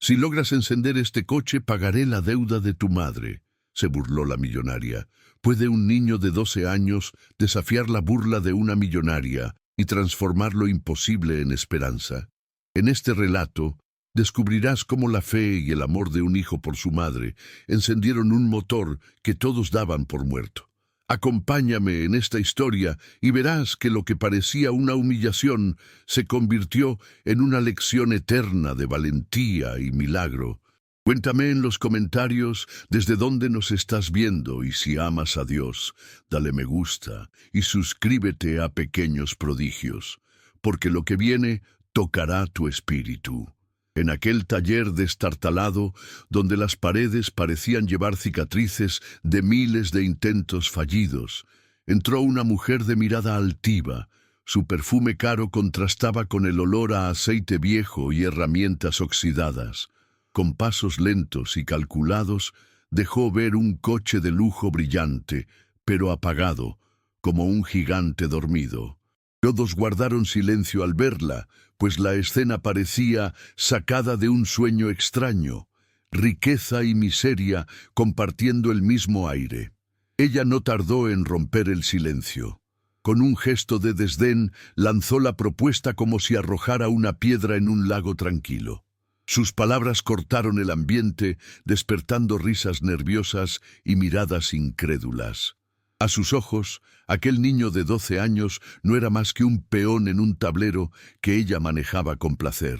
Si logras encender este coche, pagaré la deuda de tu madre, se burló la millonaria. ¿Puede un niño de 12 años desafiar la burla de una millonaria y transformar lo imposible en esperanza? En este relato, descubrirás cómo la fe y el amor de un hijo por su madre encendieron un motor que todos daban por muerto. Acompáñame en esta historia y verás que lo que parecía una humillación se convirtió en una lección eterna de valentía y milagro. Cuéntame en los comentarios desde dónde nos estás viendo y si amas a Dios, dale me gusta y suscríbete a Pequeños Prodigios, porque lo que viene tocará tu espíritu. En aquel taller destartalado, donde las paredes parecían llevar cicatrices de miles de intentos fallidos, entró una mujer de mirada altiva. Su perfume caro contrastaba con el olor a aceite viejo y herramientas oxidadas. Con pasos lentos y calculados, dejó ver un coche de lujo brillante, pero apagado, como un gigante dormido. Todos guardaron silencio al verla, pues la escena parecía sacada de un sueño extraño, riqueza y miseria compartiendo el mismo aire. Ella no tardó en romper el silencio. Con un gesto de desdén, lanzó la propuesta como si arrojara una piedra en un lago tranquilo. Sus palabras cortaron el ambiente, despertando risas nerviosas y miradas incrédulas. A sus ojos, aquel niño de 12 años no era más que un peón en un tablero que ella manejaba con placer.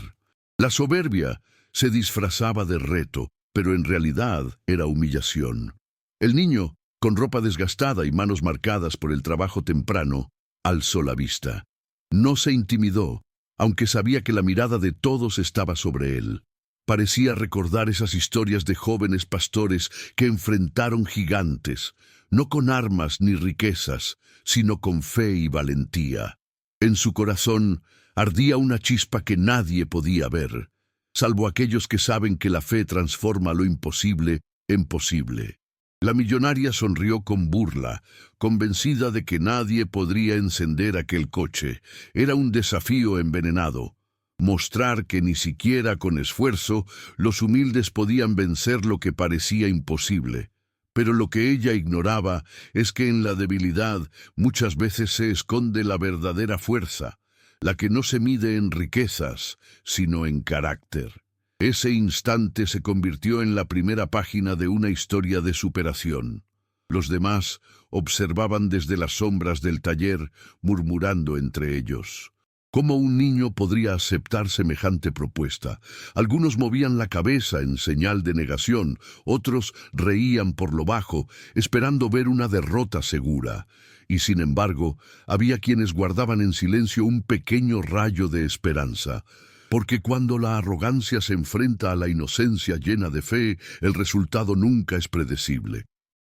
La soberbia se disfrazaba de reto, pero en realidad era humillación. El niño, con ropa desgastada y manos marcadas por el trabajo temprano, alzó la vista. No se intimidó, aunque sabía que la mirada de todos estaba sobre él. Parecía recordar esas historias de jóvenes pastores que enfrentaron gigantes, no con armas ni riquezas, sino con fe y valentía. En su corazón ardía una chispa que nadie podía ver, salvo aquellos que saben que la fe transforma lo imposible en posible. La millonaria sonrió con burla, convencida de que nadie podría encender aquel coche. Era un desafío envenenado. Mostrar que ni siquiera con esfuerzo los humildes podían vencer lo que parecía imposible. Pero lo que ella ignoraba es que en la debilidad muchas veces se esconde la verdadera fuerza, la que no se mide en riquezas, sino en carácter. Ese instante se convirtió en la primera página de una historia de superación. Los demás observaban desde las sombras del taller, murmurando entre ellos. ¿Cómo un niño podría aceptar semejante propuesta? Algunos movían la cabeza en señal de negación, otros reían por lo bajo, esperando ver una derrota segura. Y sin embargo, había quienes guardaban en silencio un pequeño rayo de esperanza. Porque cuando la arrogancia se enfrenta a la inocencia llena de fe, el resultado nunca es predecible.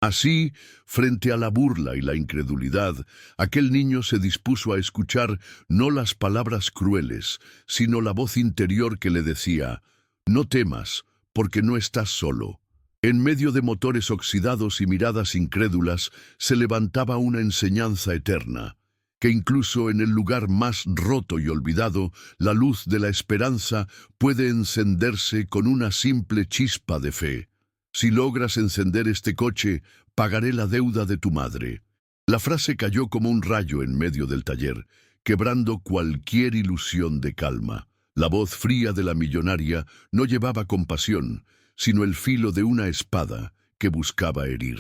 Así, frente a la burla y la incredulidad, aquel niño se dispuso a escuchar no las palabras crueles, sino la voz interior que le decía: «No temas, porque no estás solo». En medio de motores oxidados y miradas incrédulas, se levantaba una enseñanza eterna, que incluso en el lugar más roto y olvidado, la luz de la esperanza puede encenderse con una simple chispa de fe. Si logras encender este coche, pagaré la deuda de tu madre. La frase cayó como un rayo en medio del taller, quebrando cualquier ilusión de calma. La voz fría de la millonaria no llevaba compasión, sino el filo de una espada que buscaba herir.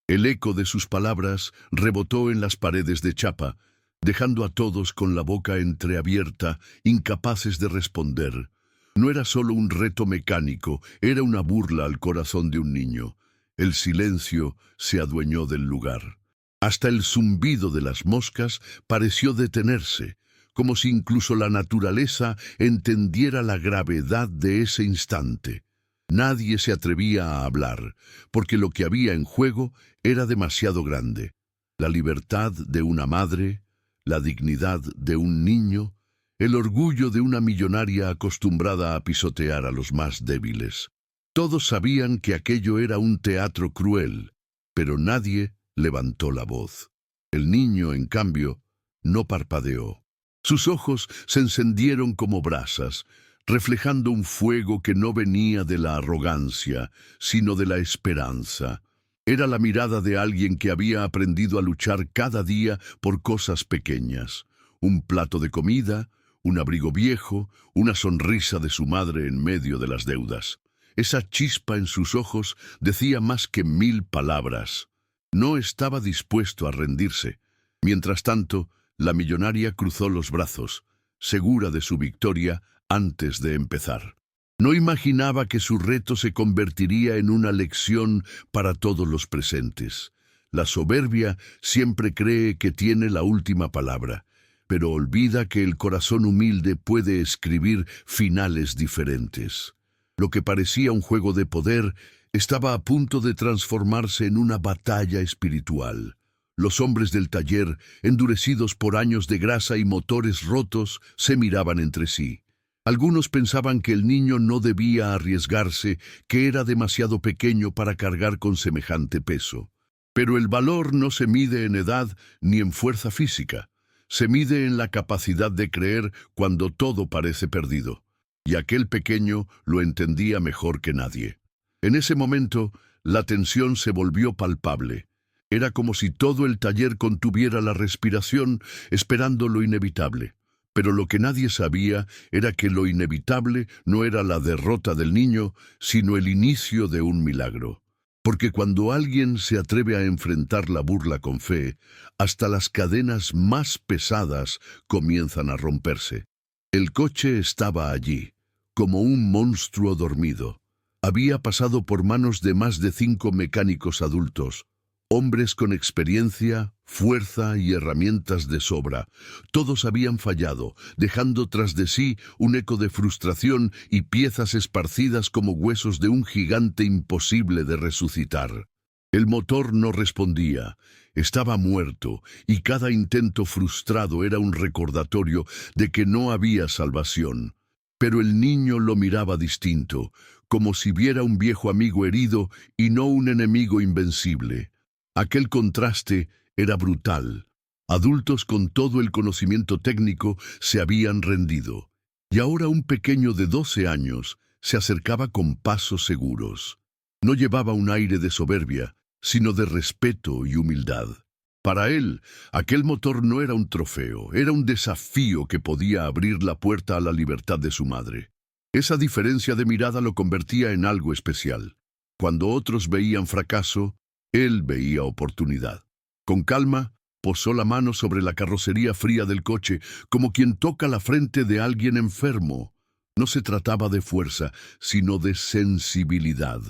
El eco de sus palabras rebotó en las paredes de chapa, dejando a todos con la boca entreabierta, incapaces de responder. No era solo un reto mecánico, era una burla al corazón de un niño. El silencio se adueñó del lugar. Hasta el zumbido de las moscas pareció detenerse, como si incluso la naturaleza entendiera la gravedad de ese instante. Nadie se atrevía a hablar, porque lo que había en juego era demasiado grande. La libertad de una madre, la dignidad de un niño, el orgullo de una millonaria acostumbrada a pisotear a los más débiles. Todos sabían que aquello era un teatro cruel, pero nadie levantó la voz. El niño, en cambio, no parpadeó. Sus ojos se encendieron como brasas, reflejando un fuego que no venía de la arrogancia, sino de la esperanza. Era la mirada de alguien que había aprendido a luchar cada día por cosas pequeñas. Un plato de comida, un abrigo viejo, una sonrisa de su madre en medio de las deudas. Esa chispa en sus ojos decía más que 1000 palabras. No estaba dispuesto a rendirse. Mientras tanto, la millonaria cruzó los brazos, segura de su victoria antes de empezar. No imaginaba que su reto se convertiría en una lección para todos los presentes. La soberbia siempre cree que tiene la última palabra, pero olvida que el corazón humilde puede escribir finales diferentes. Lo que parecía un juego de poder estaba a punto de transformarse en una batalla espiritual. Los hombres del taller, endurecidos por años de grasa y motores rotos, se miraban entre sí. Algunos pensaban que el niño no debía arriesgarse, que era demasiado pequeño para cargar con semejante peso. Pero el valor no se mide en edad ni en fuerza física. Se mide en la capacidad de creer cuando todo parece perdido. Y aquel pequeño lo entendía mejor que nadie. En ese momento, la tensión se volvió palpable. Era como si todo el taller contuviera la respiración, esperando lo inevitable. Pero lo que nadie sabía era que lo inevitable no era la derrota del niño, sino el inicio de un milagro. Porque cuando alguien se atreve a enfrentar la burla con fe, hasta las cadenas más pesadas comienzan a romperse. El coche estaba allí, como un monstruo dormido. Había pasado por manos de más de 5 mecánicos adultos, hombres con experiencia, fuerza y herramientas de sobra. Todos habían fallado, dejando tras de sí un eco de frustración y piezas esparcidas como huesos de un gigante imposible de resucitar. El motor no respondía, estaba muerto, y cada intento frustrado era un recordatorio de que no había salvación. Pero el niño lo miraba distinto, como si viera un viejo amigo herido y no un enemigo invencible. Aquel contraste era brutal. Adultos con todo el conocimiento técnico se habían rendido, y ahora un pequeño de 12 años se acercaba con pasos seguros. No llevaba un aire de soberbia, sino de respeto y humildad. Para él, aquel motor no era un trofeo, era un desafío que podía abrir la puerta a la libertad de su madre. Esa diferencia de mirada lo convertía en algo especial. Cuando otros veían fracaso, él veía oportunidad. Con calma, posó la mano sobre la carrocería fría del coche, como quien toca la frente de alguien enfermo. No se trataba de fuerza, sino de sensibilidad.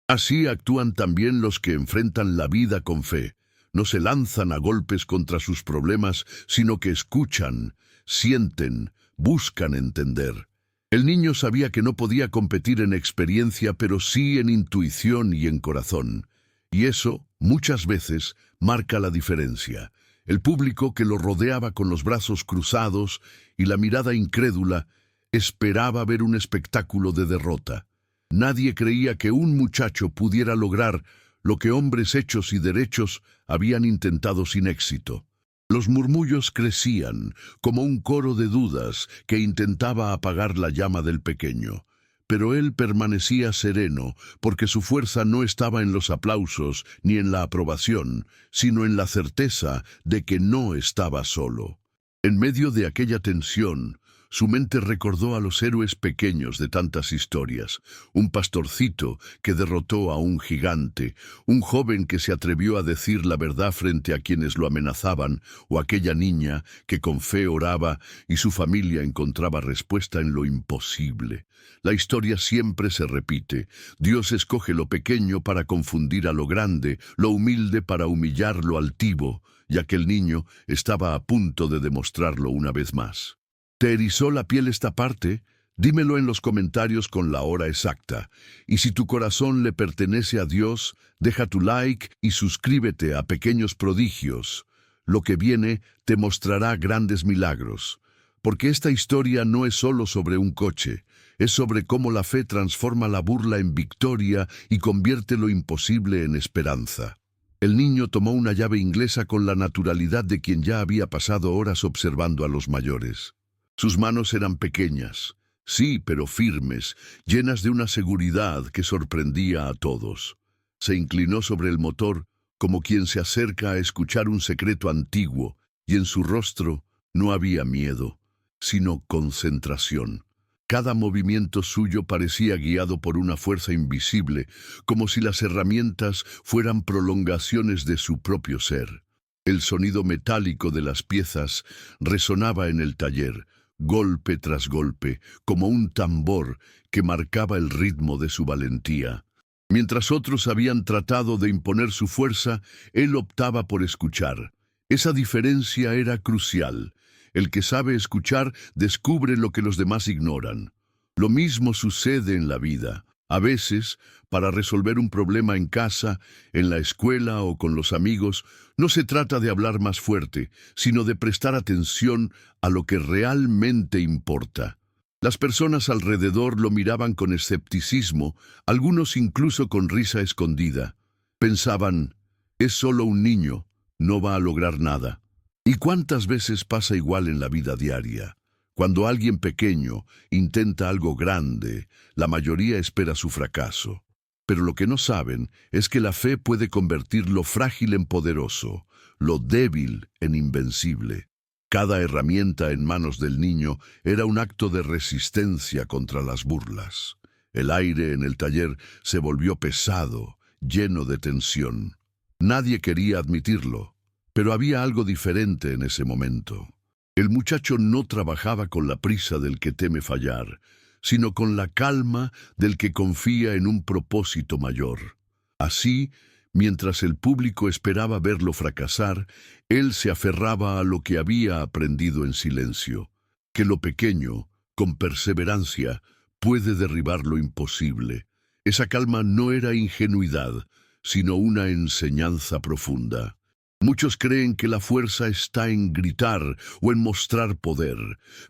Así actúan también los que enfrentan la vida con fe. No se lanzan a golpes contra sus problemas, sino que escuchan, sienten, buscan entender. El niño sabía que no podía competir en experiencia, pero sí en intuición y en corazón. Y eso, muchas veces, marca la diferencia. El público que lo rodeaba con los brazos cruzados y la mirada incrédula esperaba ver un espectáculo de derrota. Nadie creía que un muchacho pudiera lograr lo que hombres hechos y derechos habían intentado sin éxito. Los murmullos crecían, como un coro de dudas que intentaba apagar la llama del pequeño. Pero él permanecía sereno, porque su fuerza no estaba en los aplausos ni en la aprobación, sino en la certeza de que no estaba solo. En medio de aquella tensión, su mente recordó a los héroes pequeños de tantas historias, un pastorcito que derrotó a un gigante, un joven que se atrevió a decir la verdad frente a quienes lo amenazaban, o aquella niña que con fe oraba y su familia encontraba respuesta en lo imposible. La historia siempre se repite. Dios escoge lo pequeño para confundir a lo grande, lo humilde para humillar lo altivo, y aquel niño estaba a punto de demostrarlo una vez más. ¿Te erizó la piel esta parte? Dímelo en los comentarios con la hora exacta. Y si tu corazón le pertenece a Dios, deja tu like y suscríbete a Pequeños Prodigios. Lo que viene te mostrará grandes milagros. Porque esta historia no es solo sobre un coche, es sobre cómo la fe transforma la burla en victoria y convierte lo imposible en esperanza. El niño tomó una llave inglesa con la naturalidad de quien ya había pasado horas observando a los mayores. Sus manos eran pequeñas, Sí, pero firmes, llenas de una seguridad que sorprendía a todos. Se inclinó sobre el motor como quien se acerca a escuchar un secreto antiguo, y en su rostro no había miedo, sino concentración. Cada movimiento suyo parecía guiado por una fuerza invisible, como si las herramientas fueran prolongaciones de su propio ser. El sonido metálico de las piezas resonaba en el taller, golpe tras golpe, como un tambor que marcaba el ritmo de su valentía. Mientras otros habían tratado de imponer su fuerza, él optaba por escuchar. Esa diferencia era crucial. El que sabe escuchar descubre lo que los demás ignoran. Lo mismo sucede en la vida. A veces, para resolver un problema en casa, en la escuela o con los amigos, no se trata de hablar más fuerte, sino de prestar atención a lo que realmente importa. Las personas alrededor lo miraban con escepticismo, algunos incluso con risa escondida. Pensaban, es solo un niño, no va a lograr nada. ¿Y cuántas veces pasa igual en la vida diaria? Cuando alguien pequeño intenta algo grande, la mayoría espera su fracaso. Pero lo que no saben es que la fe puede convertir lo frágil en poderoso, lo débil en invencible. Cada herramienta en manos del niño era un acto de resistencia contra las burlas. El aire en el taller se volvió pesado, lleno de tensión. Nadie quería admitirlo, pero había algo diferente en ese momento. El muchacho no trabajaba con la prisa del que teme fallar, sino con la calma del que confía en un propósito mayor. Así, mientras el público esperaba verlo fracasar, él se aferraba a lo que había aprendido en silencio, que lo pequeño, con perseverancia, puede derribar lo imposible. Esa calma no era ingenuidad, sino una enseñanza profunda. Muchos creen que la fuerza está en gritar o en mostrar poder,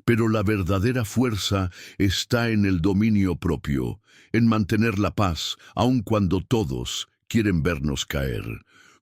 pero la verdadera fuerza está en el dominio propio, en mantener la paz, aun cuando todos quieren vernos caer.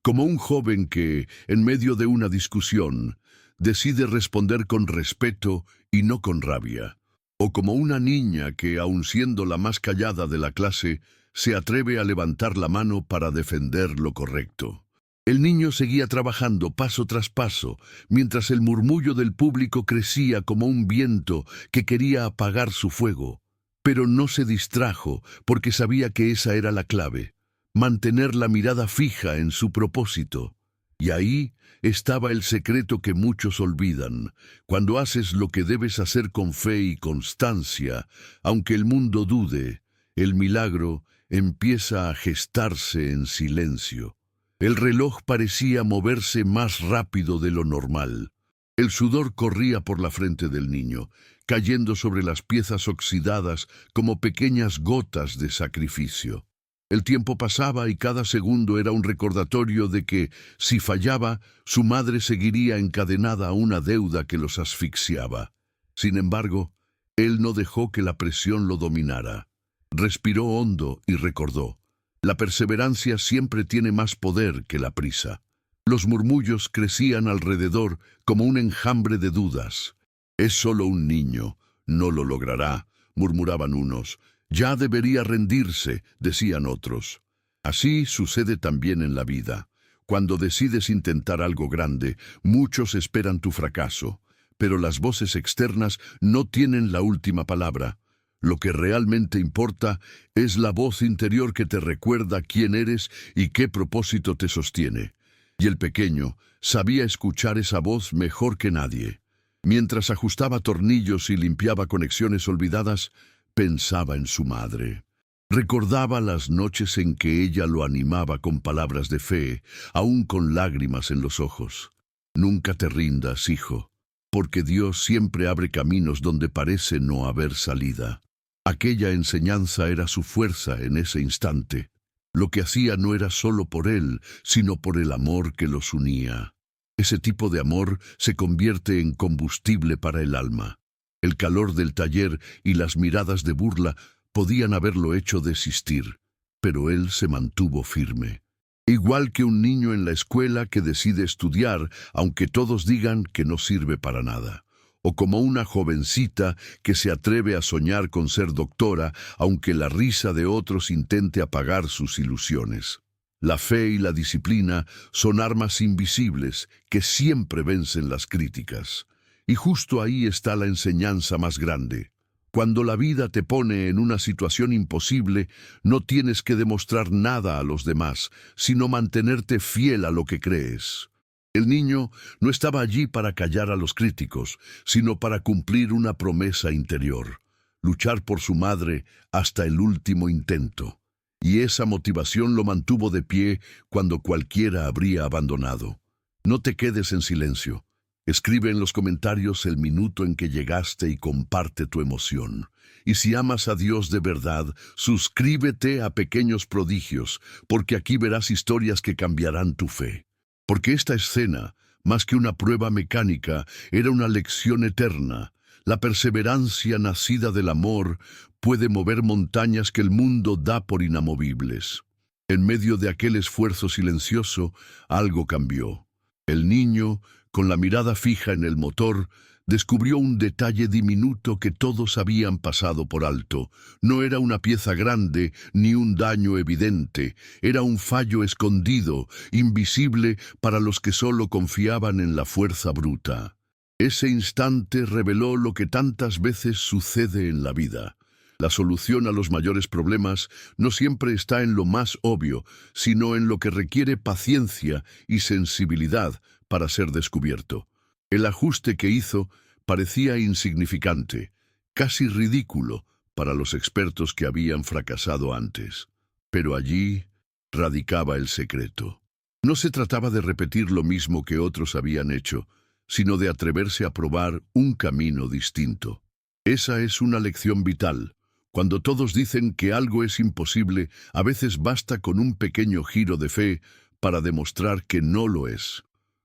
Como un joven que, en medio de una discusión, decide responder con respeto y no con rabia. O como una niña que, aun siendo la más callada de la clase, se atreve a levantar la mano para defender lo correcto. El niño seguía trabajando paso tras paso, mientras el murmullo del público crecía como un viento que quería apagar su fuego. Pero no se distrajo, porque sabía que esa era la clave: mantener la mirada fija en su propósito. Y ahí estaba el secreto que muchos olvidan. Cuando haces lo que debes hacer con fe y constancia, aunque el mundo dude, el milagro empieza a gestarse en silencio. El reloj parecía moverse más rápido de lo normal. El sudor corría por la frente del niño, cayendo sobre las piezas oxidadas como pequeñas gotas de sacrificio. El tiempo pasaba y cada segundo era un recordatorio de que, si fallaba, su madre seguiría encadenada a una deuda que los asfixiaba. Sin embargo, él no dejó que la presión lo dominara. Respiró hondo y recordó: la perseverancia siempre tiene más poder que la prisa. Los murmullos crecían alrededor como un enjambre de dudas. Es solo un niño, no lo logrará, murmuraban unos. Ya debería rendirse, decían otros. Así sucede también en la vida. Cuando decides intentar algo grande, muchos esperan tu fracaso, pero las voces externas no tienen la última palabra. Lo que realmente importa es la voz interior que te recuerda quién eres y qué propósito te sostiene. Y el pequeño sabía escuchar esa voz mejor que nadie. Mientras ajustaba tornillos y limpiaba conexiones olvidadas, pensaba en su madre. Recordaba las noches en que ella lo animaba con palabras de fe, aún con lágrimas en los ojos. Nunca te rindas, hijo, porque Dios siempre abre caminos donde parece no haber salida. Aquella enseñanza era su fuerza en ese instante. Lo que hacía no era solo por él, sino por el amor que los unía. Ese tipo de amor se convierte en combustible para el alma. El calor del taller y las miradas de burla podían haberlo hecho desistir, pero él se mantuvo firme. Igual que un niño en la escuela que decide estudiar, aunque todos digan que no sirve para nada. o como una jovencita que se atreve a soñar con ser doctora, aunque la risa de otros intente apagar sus ilusiones. La fe y la disciplina son armas invisibles que siempre vencen las críticas. Y justo ahí está la enseñanza más grande. Cuando la vida te pone en una situación imposible, no tienes que demostrar nada a los demás, sino mantenerte fiel a lo que crees. El niño no estaba allí para callar a los críticos, sino para cumplir una promesa interior, luchar por su madre hasta el último intento. Y esa motivación lo mantuvo de pie cuando cualquiera habría abandonado. No te quedes en silencio. Escribe en los comentarios el minuto en que llegaste y comparte tu emoción. Y si amas a Dios de verdad, suscríbete a Pequeños Prodigios, porque aquí verás historias que cambiarán tu fe. Porque esta escena, más que una prueba mecánica, era una lección eterna. La perseverancia nacida del amor puede mover montañas que el mundo da por inamovibles. En medio de aquel esfuerzo silencioso, algo cambió. El niño, con la mirada fija en el motor, descubrió un detalle diminuto que todos habían pasado por alto. No era una pieza grande ni un daño evidente, era un fallo escondido, invisible para los que solo confiaban en la fuerza bruta. Ese instante reveló lo que tantas veces sucede en la vida. La solución a los mayores problemas no siempre está en lo más obvio, sino en lo que requiere paciencia y sensibilidad para ser descubierto. El ajuste que hizo parecía insignificante, casi ridículo para los expertos que habían fracasado antes. Pero allí radicaba el secreto. No se trataba de repetir lo mismo que otros habían hecho, sino de atreverse a probar un camino distinto. Esa es una lección vital. Cuando todos dicen que algo es imposible, a veces basta con un pequeño giro de fe para demostrar que no lo es.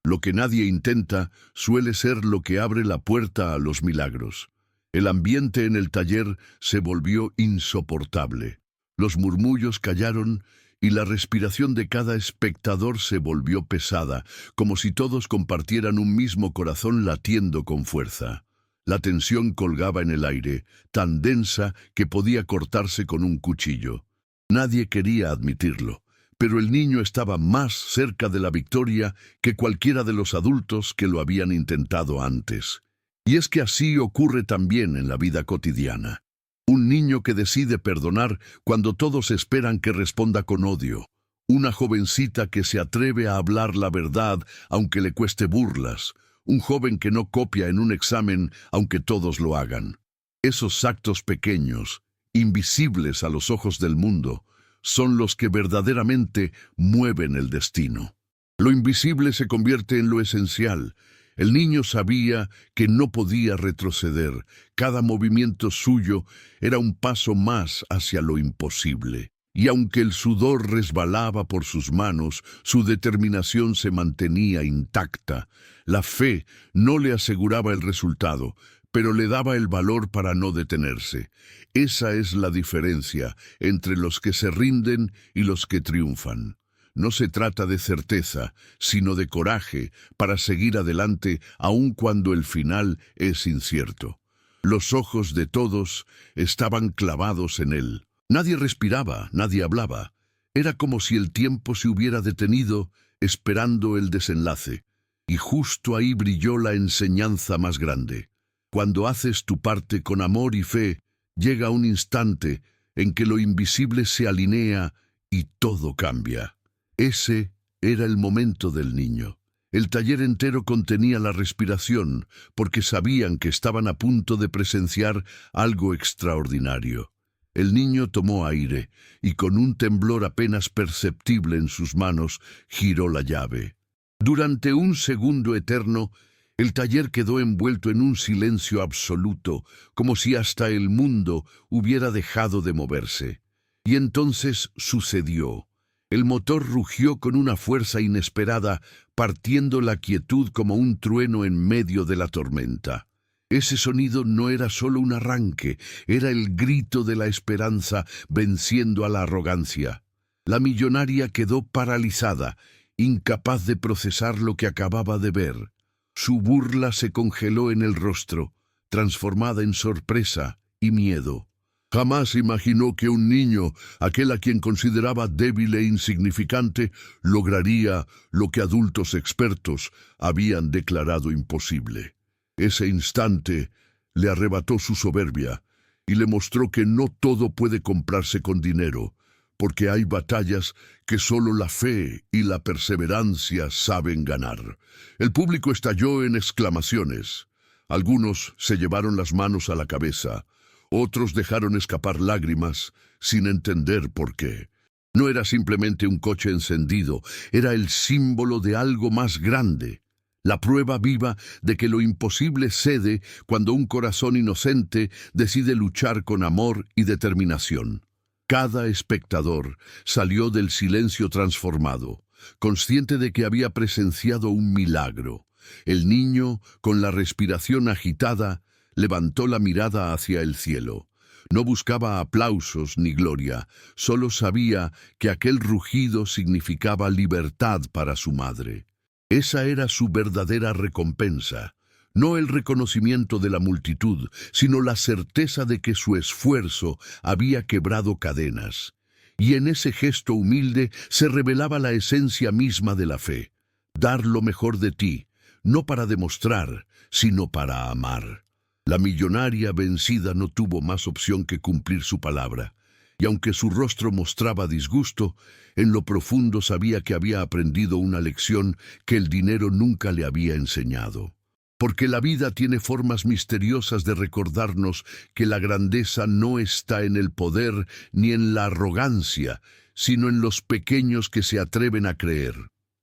Lo que nadie intenta suele ser lo que abre la puerta a los milagros. El ambiente en el taller se volvió insoportable. Los murmullos callaron y la respiración de cada espectador se volvió pesada, como si todos compartieran un mismo corazón latiendo con fuerza. La tensión colgaba en el aire, tan densa que podía cortarse con un cuchillo. Nadie quería admitirlo, pero el niño estaba más cerca de la victoria que cualquiera de los adultos que lo habían intentado antes. Y es que así ocurre también en la vida cotidiana. Un niño que decide perdonar cuando todos esperan que responda con odio. Una jovencita que se atreve a hablar la verdad aunque le cueste burlas. Un joven que no copia en un examen aunque todos lo hagan. Esos actos pequeños, invisibles a los ojos del mundo, son los que verdaderamente mueven el destino. Lo invisible se convierte en lo esencial. El niño sabía que no podía retroceder. Cada movimiento suyo era un paso más hacia lo imposible. Y aunque el sudor resbalaba por sus manos, su determinación se mantenía intacta. La fe no le aseguraba el resultado, pero le daba el valor para no detenerse. Esa es la diferencia entre los que se rinden y los que triunfan. No se trata de certeza, sino de coraje para seguir adelante aun cuando el final es incierto. Los ojos de todos estaban clavados en él. Nadie respiraba, nadie hablaba. Era como si el tiempo se hubiera detenido esperando el desenlace. Y justo ahí brilló la enseñanza más grande. Cuando haces tu parte con amor y fe, llega un instante en que lo invisible se alinea y todo cambia. Ese era el momento del niño. El taller entero contenía la respiración, porque sabían que estaban a punto de presenciar algo extraordinario. El niño tomó aire y con un temblor apenas perceptible en sus manos giró la llave. Durante un segundo eterno, el taller quedó envuelto en un silencio absoluto, como si hasta el mundo hubiera dejado de moverse. Y entonces sucedió. El motor rugió con una fuerza inesperada, partiendo la quietud como un trueno en medio de la tormenta. Ese sonido no era solo un arranque, era el grito de la esperanza venciendo a la arrogancia. La millonaria quedó paralizada, incapaz de procesar lo que acababa de ver. Su burla se congeló en el rostro, transformada en sorpresa y miedo. Jamás imaginó que un niño, aquel a quien consideraba débil e insignificante, lograría lo que adultos expertos habían declarado imposible. Ese instante le arrebató su soberbia y le mostró que no todo puede comprarse con dinero, porque hay batallas que solo la fe y la perseverancia saben ganar. El público estalló en exclamaciones. Algunos se llevaron las manos a la cabeza, otros dejaron escapar lágrimas sin entender por qué. No era simplemente un coche encendido, era el símbolo de algo más grande. La prueba viva de que lo imposible cede cuando un corazón inocente decide luchar con amor y determinación. Cada espectador salió del silencio transformado, consciente de que había presenciado un milagro. El niño, con la respiración agitada, levantó la mirada hacia el cielo. No buscaba aplausos ni gloria, solo sabía que aquel rugido significaba libertad para su madre. Esa era su verdadera recompensa, no el reconocimiento de la multitud, sino la certeza de que su esfuerzo había quebrado cadenas. Y en ese gesto humilde se revelaba la esencia misma de la fe: dar lo mejor de ti, no para demostrar, sino para amar. La millonaria vencida no tuvo más opción que cumplir su palabra, y aunque su rostro mostraba disgusto, en lo profundo sabía que había aprendido una lección que el dinero nunca le había enseñado. Porque la vida tiene formas misteriosas de recordarnos que la grandeza no está en el poder ni en la arrogancia, sino en los pequeños que se atreven a creer.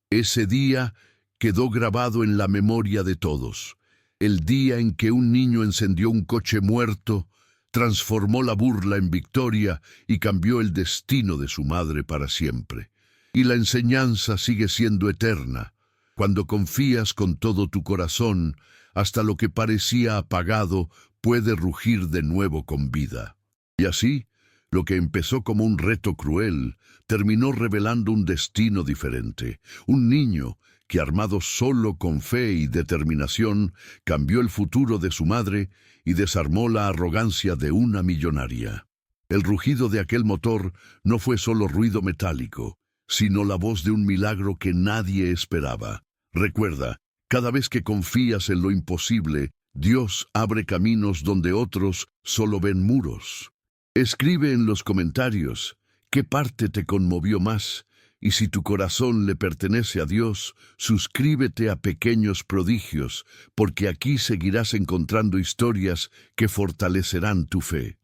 Ese día quedó grabado en la memoria de todos. El día en que un niño encendió un coche muerto, transformó la burla en victoria y cambió el destino de su madre para siempre. Y la enseñanza sigue siendo eterna. Cuando confías con todo tu corazón, hasta lo que parecía apagado puede rugir de nuevo con vida. Y así, lo que empezó como un reto cruel, terminó revelando un destino diferente. Un niño que, armado solo con fe y determinación, cambió el futuro de su madre y desarmó la arrogancia de una millonaria. El rugido de aquel motor no fue solo ruido metálico, sino la voz de un milagro que nadie esperaba. Recuerda, cada vez que confías en lo imposible, Dios abre caminos donde otros solo ven muros. Escribe en los comentarios qué parte te conmovió más, y si tu corazón le pertenece a Dios, suscríbete a Pequeños Prodigios, porque aquí seguirás encontrando historias que fortalecerán tu fe.